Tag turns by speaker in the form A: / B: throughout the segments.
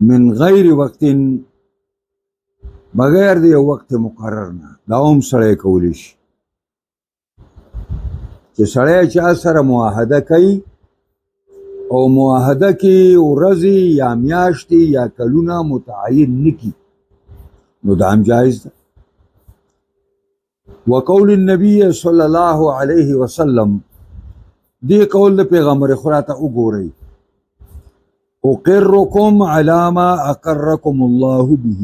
A: من غیر وقت بغیر د یو وخت مقرر نه دا هم سړی کولی شي چې سړی چا سره معاهده کوي او معاهده کې ورځې یا میاشتې یا کلونه متعین نه کړي نو دا هم جایز ده وقول النبي صلی الله علیه وسلم دی قول د پیغمبر خدا ته وګورئ اقركم على ما اقركم الله به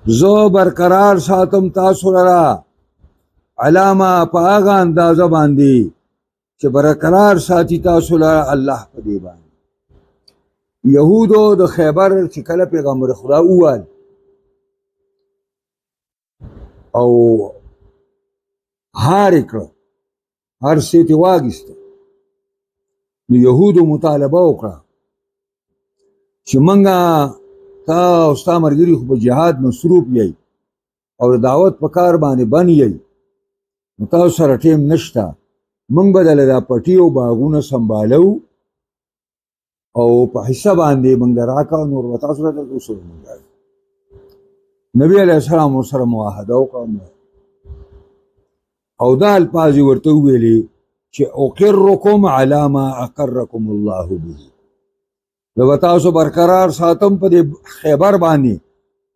A: زو برقرار ساتم تاسو لرا علامه په هغه اندازه باندې چې برقرار ساتي تاسو لرا الله په دې باندې يهودو د خیبر چې کله پیغمبر خدا وویل او هار کړ هر څه تی واغست نو يهودو مطالبه وکړه چې منګه تا او ستا مرګري خو په جهاد مصروف یې او دعوت په کار باندې بن یې نو تاسو سره ټیم نشته موږ بدل دا پټي او باغونه سنبالو او په حساب باندې موږ راکا نور وتا سره د اصول موږ نبی علیہ السلام سره معاهده وکړه او دا الفاظ ورته ویلي چې اقركم على ما اقركم الله به لو تاسو برقرار ساتم په خیبر باندې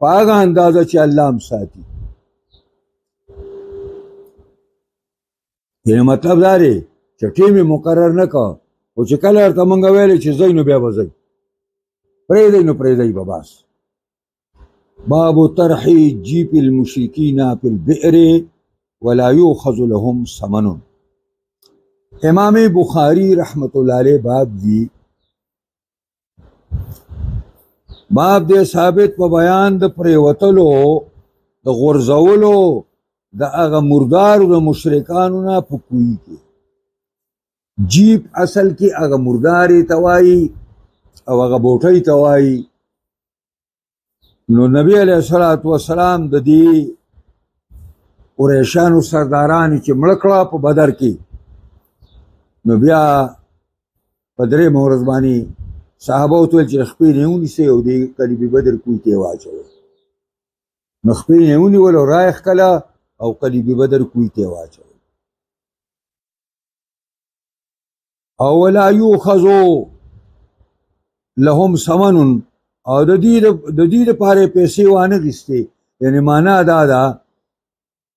A: پاغه اندازه چې الله هم ساتي یعنی مطلب دا دی چې ټیم مقرر نه کا او چې کله ورته مونږ ویل چې زینو بیا وځي پرېږدئ نو پرېږدئ به بس باب طرح جیب المشرکین فی البئر ولا یؤخذ لهم ثمن امام بخاری رحمت الله علیه باب دی باب دې ثابت په بیان د پریوتلو د غرزولو د هغه مردارو د مشرکانو نه په کوی کې جیب اصل کې هغه مرداري توای او هغه بوټي توای نو نبی علیہ الصلوۃ والسلام د دې قریشانو سرداران چې مړکړه په بدر کې نو بیا په درې مورز باندې صحابه او ټول چې خپې نیونی سي او دی قریب بدر کوی ته واچو نو خپې نیونی ول رايخ کلا او قریب بدر کوی ته واچو او ولا یوخذو لهم ثمن او د دې لپاره پیسې وانه غستې یعنی معنا دا ده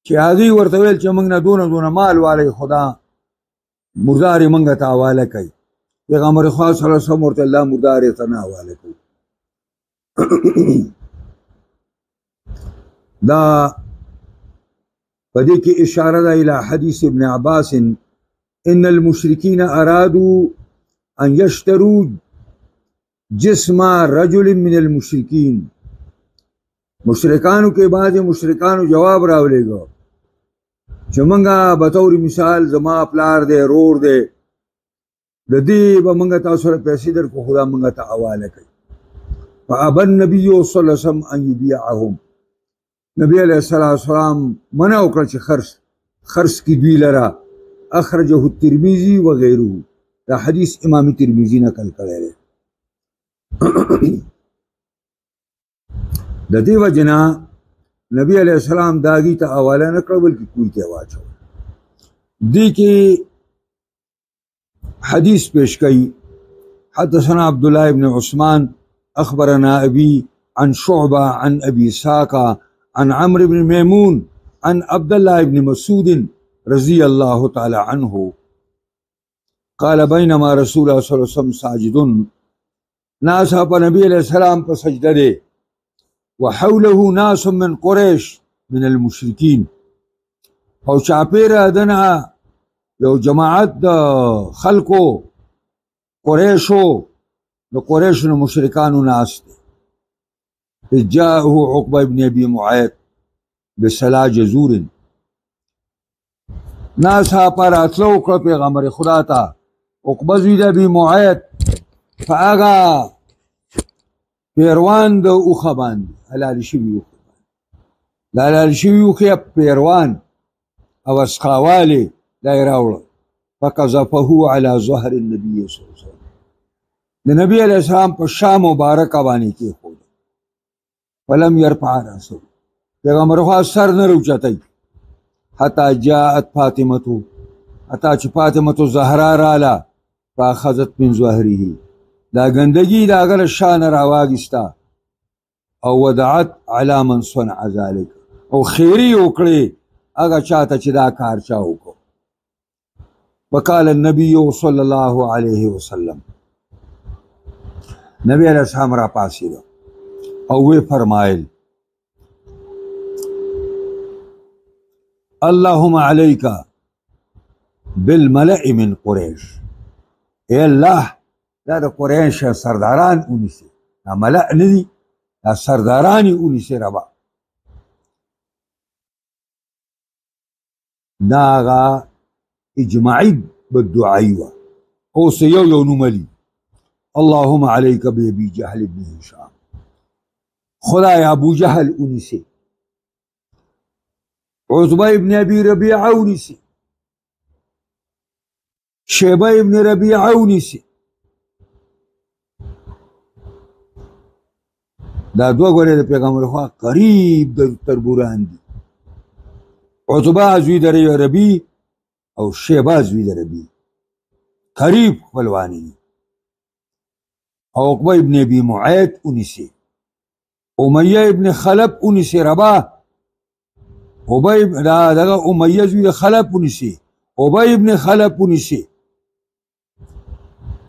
A: چې هغه ورته ویل چې موږ نه دونه مال والي خدا مردار منګه ته حواله کوي پیغمبر خدا صلی الله علیه وسلم ورته الله مردار ته نه حواله کوي دا پدې کې اشاره ده الی حدیث ابن عباس ان المشرکین ارادوا ان یشتروا جسم رجل من المشرکین مشرکانو کې بعض مشرکانو جواب راولېګو چې مونږه بطور مثال زما پلار دی رور دی د دې به مونږه تاسو سره پیسې درکو خدا مونږه ته حواله کوي فابى النبي صلی الله علیه وسلم ان يبيعهم نبی علیہ السلام منع وکړ چې خرڅ کی دوی لرا اخرجه الترمذی وغيره دا حدیث امام ترمذی نقل کړی دی د دې وجنا نبی علیہ السلام داغي ته حواله نه کړ بلکې کوی ته واچو دې کې حدیث پیش کړي حدثنا عبد الله بن عثمان اخبرنا ابي عن شعبة عن ابي اسحاق عن عمرو بن ميمون عن عبد الله بن مسعود رضي الله تعالى عنه قال بينما رسول الله صلى الله عليه وسلم ساجد ناس نبی علیہ السلام په سجده دی وحوله ناس من قریش من المشرکین او چاپیر ادنا یو جماعت د خلقو قریشو د قریشو مشرکانو ناس جاءه عقبه ابن ابي معيط بسلا جزور ناس پر اتلو کړ پیغمبر خدا ته عقبه زید ابي معيط فاغا پیروان د اوخه باندې حلال شوی اوخه حلال شوی اوخه پیروان او اسقاواله دای راوړ فقذفه على ظهر النبي صلی الله علیه وسلم د نبی علیہ السلام په شا مبارکه باندې کېښود. فلم یرفع راسه، پیغمبر خوا سر نه راوچتی. حتی جاءت فاطمه، حتی چې فاطمه زهرا راله، فاخذت من ظهره، دا ګندګي د هغه له شا نه راواګېسته او ودعت علی من صنع ذلک، او خیری وکړې هغه چاته چې دا کار چا وکړو. وقال النبي صلی الله علیه وسلم، نبی علیہ السلام را پاسېده او وی فرمایل اللهم علیک بالملأ من قریش، اے الله دا د قریش سرداران ونیسي، دا ملأ نه دي، دا سرداران یې ونیسي ربا. دا هغه اجماعي بالدعاء وه. اوس یو نوملي اللهم علیک بابي جهل ابن هشام، خدای ابو جهل ونیسي، عتبه ابن ابي ربيعه ونیسي، شیبه ابن ربيعه ونیسي. دا دوه ګورې د پیغمبر خوا قریب د تربوران دي، عتبه زوی د ربی او شیبه زوی د ربی، قریب خپلوانی دي. او عقبه ابن ابي معيط ونیسي، امیه ابن خلف ونیسي ربا، دغه امیه زوی د خلف ونیسي، ابی ابن خلف ونیسي.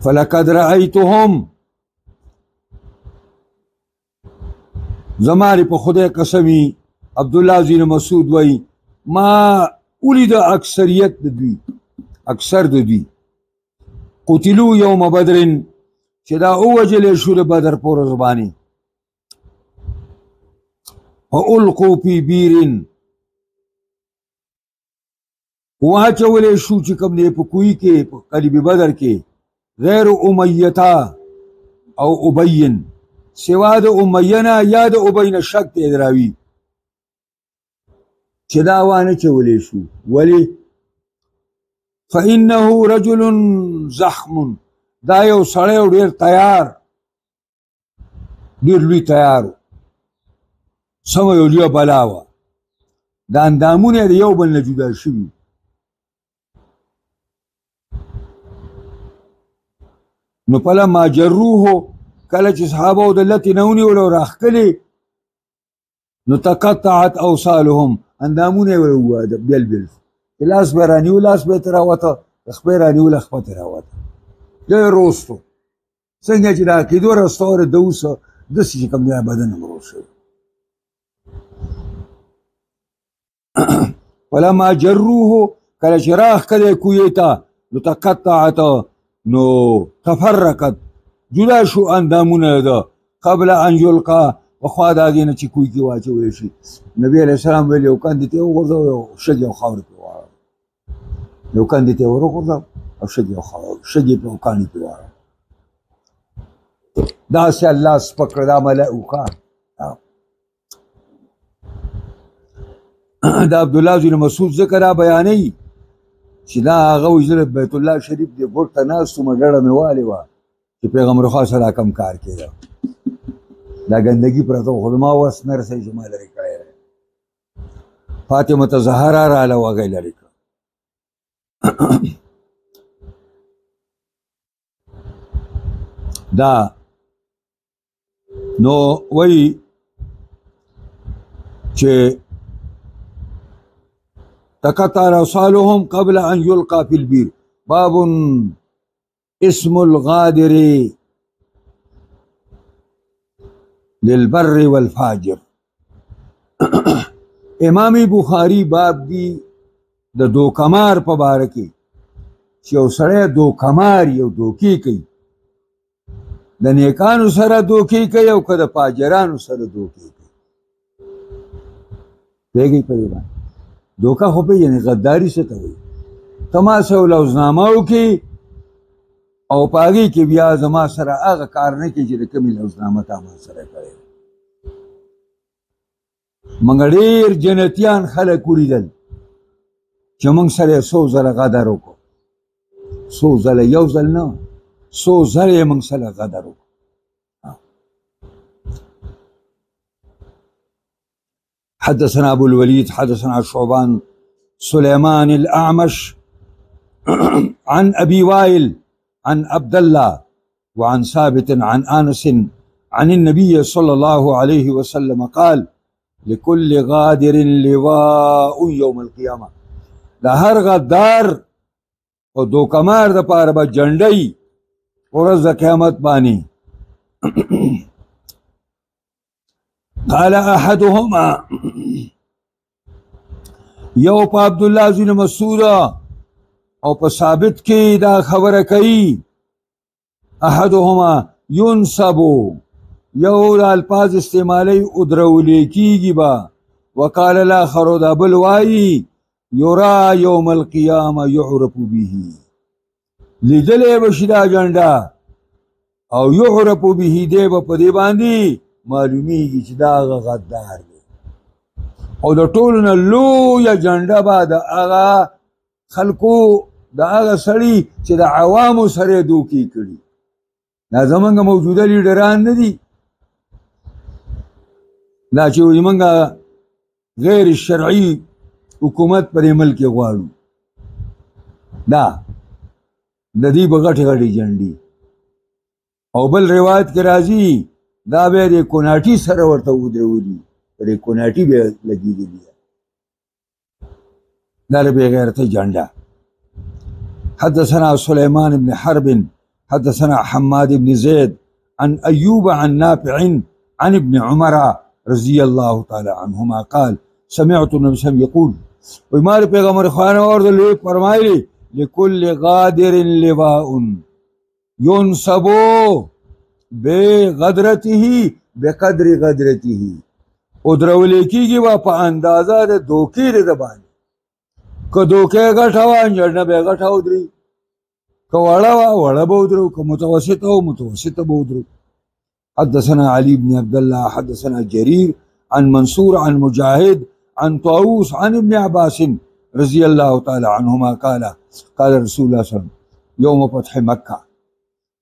A: فلقد رأيتهم، زمانی په خدای قسمی، عبدالله زین مسعود وی ما ولید اکثریت د دوی، اکثر د دوی قتلوا یوم بدر، چې دا اوجل شو د بدر په ورځ باندې، والقوا فی بیر، واچولې شو چې کوم دی په کوی کې په قریب بدر کې، غیر امیتا او ابین، سوا د امینا یا د ابین شک ته دراوی چې دا وانه چولې شو. ولی فانه رجل زخم، دا یو سړی ډیر تیار، ډیر لوی تیار، سمه یو لویه بلا وه، دا اندامونه د یو بل نه جدا شوي. نو فلما جروه، کله چې صحابه او د لتې نه ونیول او راښکلې، نو تقطعت اوصالهم، اندامونه یې ووهه بیل بیل، لاس به یې رانیو لاس به یې ترې راوته، خپه یې رانیوله خپه ترې راوته، ډېر روست و. څنګه چې د عقیدو رستوره ده اوسه داسې چې کوم دی بدن هم روست شوی. فلما جروه، کله چې راښکلی کویې ته، نو تقطعت، نو تفرقت، جدا شو اندامونه ده، قبل ان یلقا، پخوا د هغې نه چې کوی کې واچولی شي. نبي علیه السلام ویل یو کندې ته یې وغورځوه، یو شګې او خاورې پرې واړوه، یو کندې ته یې ور وغورځوه او شګې او شګې پرې او کاڼي پرې واړوه. داسې الله سپک کړه، دا ملأ وښه. د عبدالله بن مسعود ذکر را بیانوي چې دا هغه وایي زه بیت الله شریف دې ګوټ ته ناست وم، ډډه مې والې وه چې پیغمبر خوا سره کم کار کېده، دا ګندګي پرته وه، خو زما وس نه رسوي چې ما لرې کړی دی. فاطمه زهرا راله و هغه یې لرې کړه. دا نو وایي چې تقطع اوصالهم قبل ان يلقى في البير. باب اسم الغادر للبر والفاجر. امام بخاری باب دی د دوکمار په باره کې چې یو سړی دوکمار یو دوکې کوي، د نیکانو سره دوکې کوي او که د فاجرانو سره دوکې کوي. پوهېږئ په دې باندې دوکه خو پېژنې غداري څه ته وایي. ته ما سره لوزنامه وکړې او په هغې کې بیا زما سره هغه کار نه کوي چې د کومې لوزنامه تا ما سره کړی. موږ ډېر جنتیان خلک ولیدل چې موږ سره یې څو ځله غدر وکړو، څو ځله، یو ځل نه، سو زر من سره غدر وکړ. حدثنا ابو الوليد حدثنا شعبان سليمان الأعمش عن ابي وائل عن عبد الله وعن ثابت عن انس عن النبي صلى الله عليه وسلم قال لكل غادر لواء يوم القيامه. دا هر غدار او دوکمار د پاره به جنډي ورځ د قیامت باندې. قال احدهما یو په عبد الله بن مسعود او په ثابت کې دا خبره کوي. احدهما ينسب یو د الفاظ استعمالي او درولې کیږي با. وقال الاخر دا بل وایي یرا یوم القیامه يعرف به لیدلې بشي دا جنډا او يعرف به دی په دې باندې معلومیږي چې دا غدار دی او د ټولو نه لویه جنډه به د هغه خلکو د هغه سړي چې د عوامو سره دوکې کړي. دا زمونږ موجوده لیډران نه دي، دا چې وایي موږ غیر شرعي حکومت پر عمل کې غواړو، دا د دې به غټې غټې جنډې. او بل روایت کې راځي دا به د کوناټي سره ورته ودرولي، د کوناټي به لګېدلي، دا به غیرته جنډه. حدثنا سليمان بن حرب حدثنا حماد بن زيد عن أيوب عن نافع عن ابن عمر رضي الله تعالى عنهما قال سمعت النبي صلى الله عليه وسلم يقول ومار پیغمبر خانه اور لوی فرمایلی لكل غادر لواء ينصب بغدرته بقدر غدرته او درولې کېږي به په اندازه د دوکې د باندې. که دوکې ګټه وه انجړ به ګټه ودري، که وړه وه وړه به ودرو، که متوسطه و متوسطه به ودرو. حدثنا علي بن عبد الله حدثنا جرير عن منصور عن مجاهد عن طاووس عن ابن عباس رضي الله تعالى عنهما قال قال رسول الله صلى الله عليه وسلم يوم فتح مكة.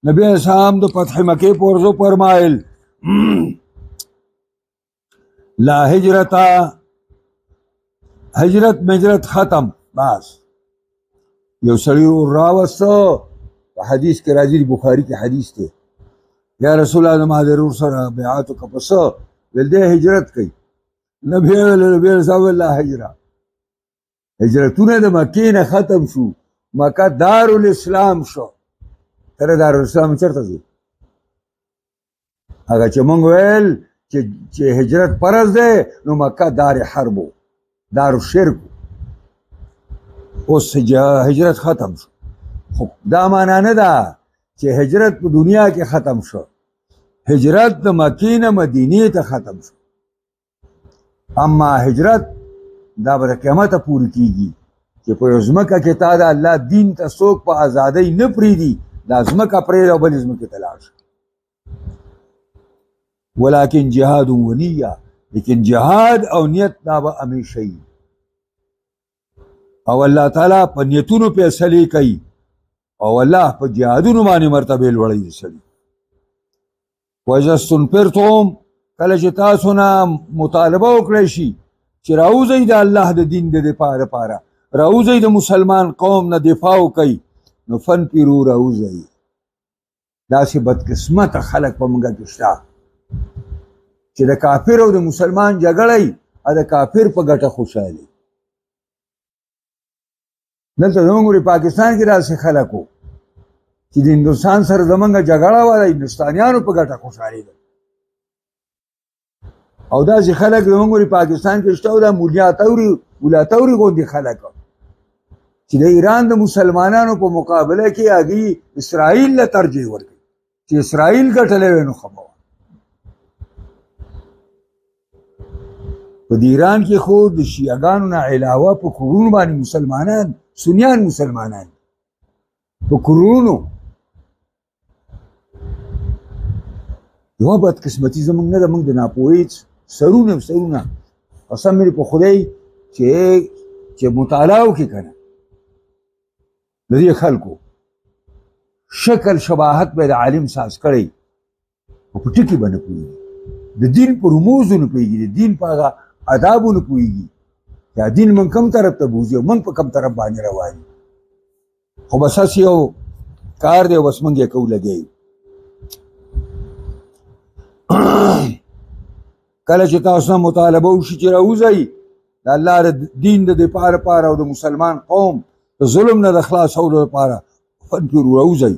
A: نبی اسلام د فتح مکه پورزو فرمایل لا هجرت مجرت ختم بس. یو سړی راوسته حدیث کې راځي، بخاری کې حدیث دی، یا رسول الله ما ضرور سره بیعت وکړه پس ول دې هجرت کوي. نبی صاحب الله هجرتونه د مکې نه ختم شو، مکه دارالاسلام شو. تر دارالاسلام چرته ځي؟ هغه چې مونږ ویل چې هجرت فرض دی نو مکه دار حرب و، دار شرک. اوس هجرت ختم شو، خو دا معنا نه ده چې هجرت په دنیا کې ختم شو. هجرت د مکې نه مدینې ته ختم شو، اما هجرت دا به د قیامته پورې کېږي چې په یو ځمکه کې تا د الله دین ته څوک په ازادۍ نه پرېږدي، دا ځمکه پرېږده او بلې ځمکې ته لاړ شه. ولکن جهاد و نیه، لیکن جهاد او نیت دا به همیشه وي او الله تعالی په نیتونو فیصلې کوي او الله په جهادونو باندې مرتبې لوړوي د سړي. واذا استنفرتم کله چې تاسو نه مطالبه وکړی شي چې راوځئ د الله د دین د دفاع لپاره، راوځئ د مسلمان قوم نه دفاع وکئ، نو فانفروا راوځئ. داسې بدقسمته خلک په موږ کې شته چې د کافر او د مسلمان جګړه ا د کافر په ګټه خوشحالي. دلته زموږ پاکستان کې داسې خلک وو چې د هندوستان سره زموږ جګړه وه، د هندوستانیانو په ګټه خوشحالي ده. او داسې خلک زموږ پاکستان کې شته او دا مولاتوري غوندې خلک چې د ایران د مسلمانانو په مقابله کې هغوی اسرائیل له ترجیح ورکوي چې اسرائیل ګټلی وی نو ښه به وه. په د ایران کې خو د شیعهګانو نه علاوه په کورونو باندې مسلمانان، سنیان مسلمانان په کورونو. یوه بدقسمتي زموږ نه ده، موږ د ناپوهۍ سرونه قسم مې په خدای چې مطالعه وکړي که نه د دې خلکو شکل شباهت به د عالم ساز کړی او په ټکي به نه پوهېږي د دین په رموزو نه پوهېږي د دین په هغه آدابو نه پوهېږي چې دین موږ کوم طرف ته بوځي او موږ په کوم طرف باندې روان یو خو بس هسې یو کار دی او بس موږ یې کوو لګیا یو کله چې تاسو نه مطالبه وشي چې راوځئ د الله د دین د دفاع لپاره او د مسلمان قوم د ظلم نه د خلاصولو لپاره فانفروا راوځئ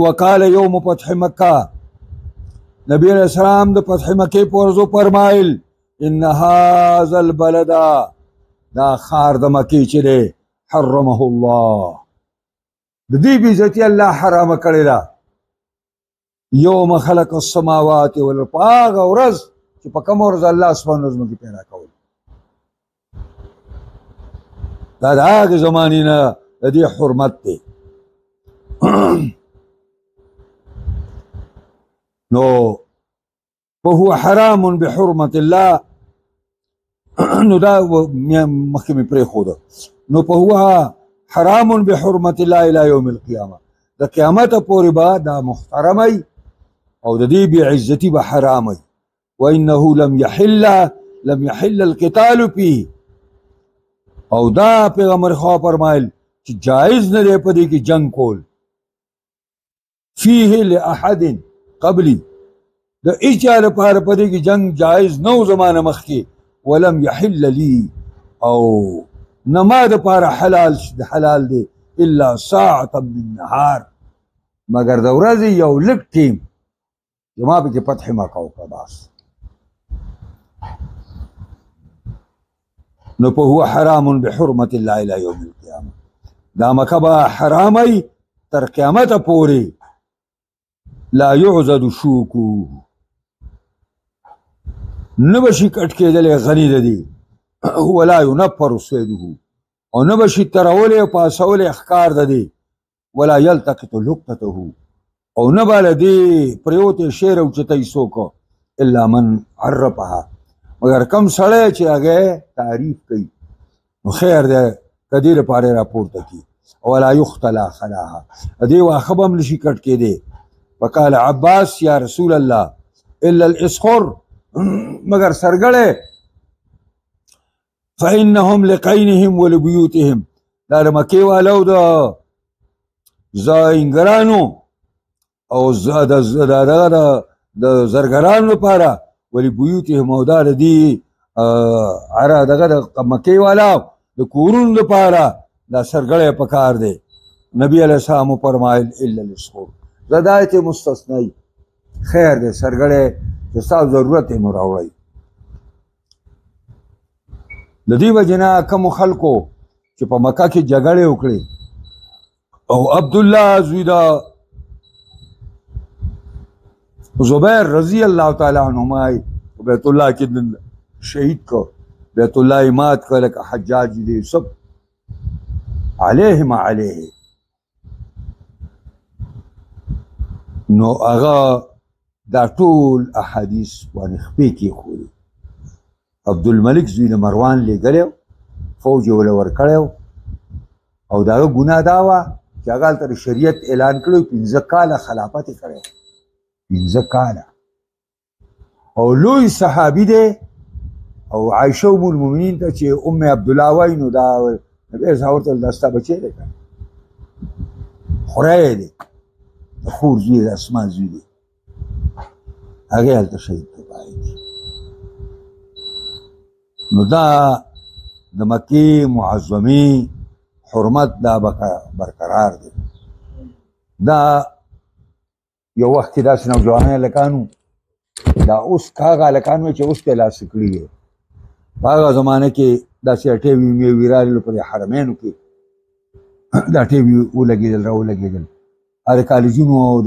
A: وقال یوم فتح مکه نبی علیہ السلام د فتح مکې په ورځو فرمایل ان هذا البلد دا ښار د مکې چې دی حرمه الله د دې بې عزتي الله حرامه کړې ده یوم خلق السماوات والارض په هغه ورځ چې په کومه ورځ الله اسمان او ځمکې پیدا کول دا د هغې زمانې نه د دې حرمت دی نو فهو حرام بحرمة الله نو دا مخکې مې پرېښوده نو فهو حرام بحرمة الله الى يوم القيامة د قیامت پورې به دا محترمي او د دې بې عزتي به حرامي وانه لم يحل القتال فيه او دا پیغمبر خوا فرمایل چې جایز نه دی په دې کې جنگ کول فيه لاحد قبلي د اچا لپاره په دې کې جنگ جایز نه و زمانه مخکې ولم يحل لي او نه ما دپاره حلال دی الا ساعة من نهار مگر د ورځې یو لږ ټیم چې ما پکې فتح مکه وکړه بس نو فهو حرام بحرمة الله الى يوم القيامة دا مکه به حرامي تر قیامت پورې لا يعزد شوکو نه بشي کټ کېدلی غني د دې ولا ينفر صيده او نه بشي ترولی او پاسولی ښکار د دې ولا يلتقط لقطته او نه به له دې پریوتې شعر اوچتی څوک الا من عرفها مګر کم سړی چې هغه تعریف کوي نو خیر دی که دې لپاره راپورته کړي ولا يختلى خلاها دې واښه به هم نشي کټ کېدی وقال عباس یا رسول الله الا الاسخر مگر سرګړی فانهم لقینهم ولبیوتهم دا د مکې والو د زاینګرانو او د زرګرانو لپاره ولبیوتهم او دا د دې دغه د مکې والاو د کورونو لپاره دا سرګړی پکار دی نبی علیه السلام فرمایل الا الاسخر زدایت مستثنی خیر دی سرګړی چې ستاسو ضرورت یې نو راوړئ د دې وجې نه کومو خلکو چې په مکه کې جګړې وکړې او عبدالله زوی د زبیر رضی الله تعالی عنهما بیت الله کې شهید کو بیت الله یې مات کړ لکه حجاج دی سب علیهم علیه نو هغه دا ټول احادیث باندې خپې کېښودې عبدالملک زوی د مروان لېږلی فوج یې وله ورکړی او د هغه ګناه دا وه چې هغه هلته د شریعت اعلان کړی 15 کاله خلافت یې کړی 15 کاله او لوی صحابي دی او عایشه ام المؤمنین ته چې ام عبدالله وایي نو دا نبی صاحب ورته دا ستا بچی دی که خوری دی د خور زوی د اسما زوی دی هغې هلته شهید کړی دی نو دا د مکې معظمې حرمت دا برقرار دی دا یو وخت کې داسې نوجوانان هلکانو دا اوس هغه هلکان وی چې اوس ته لاسه کړي دی په هغه زمانه کې داسې اټې وې راغلو په حرمینو کې دا اټې ولګېدل راولګېدل هغه کالجونو او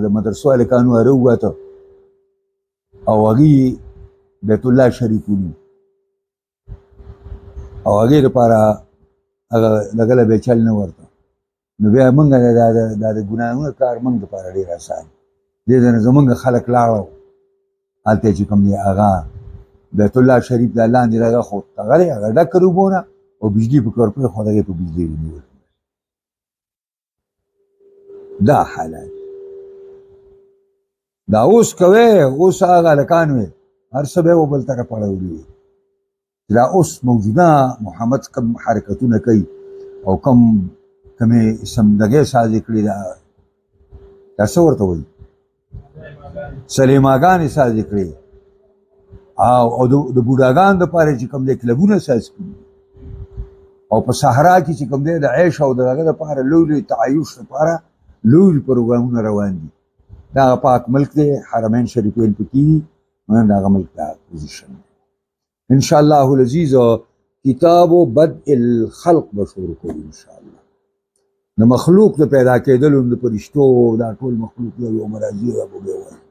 A: د مدرسو هلکانو هره ووته او هغې بیت الله شریف ونیو او هغې دپاره هغه دغه له بیا چل نه ورته نو بیا موږ دا د ګناهونو کار موږ دپاره ډېر اسان دې ځای نه زموږ خلک لاړو هلته چې کوم دی هغه بیت الله شریف د لاندې دغه خو هغه دی هغه ډک کړ اوبو نه او بجلي پکې ورپرېښود هغې په بجلي ونیول دا حالات دا اوس کوي، اوس هغه هلکان وي هر څه به یې بل ته راپړولي وي. دا اوس موجوده محمد کم حرکتونه کوي او کمې سمدګۍ سازي کړي، دا څه ورته وایي؟ سلیماګانې سازي کړي او د بوډاګانو دپاره چې کوم دی کلبونه ساز کړي او په صحرا کې چې کوم دی د عیش او د هغه دپاره لوی لوی تعایش دپاره لوی پروګرامونه روان دي. دا پاک ملک دی، حرمین شریفین پکې دي، د هغه ملک دا پوزیشن دی. انشاءالله العزیز کتاب و بدء الخلق به شروع کوو انشاءالله. د مخلوق د پیدا کېدلو د فرشتو دا ټول مخلوق یو مرضي او به وایي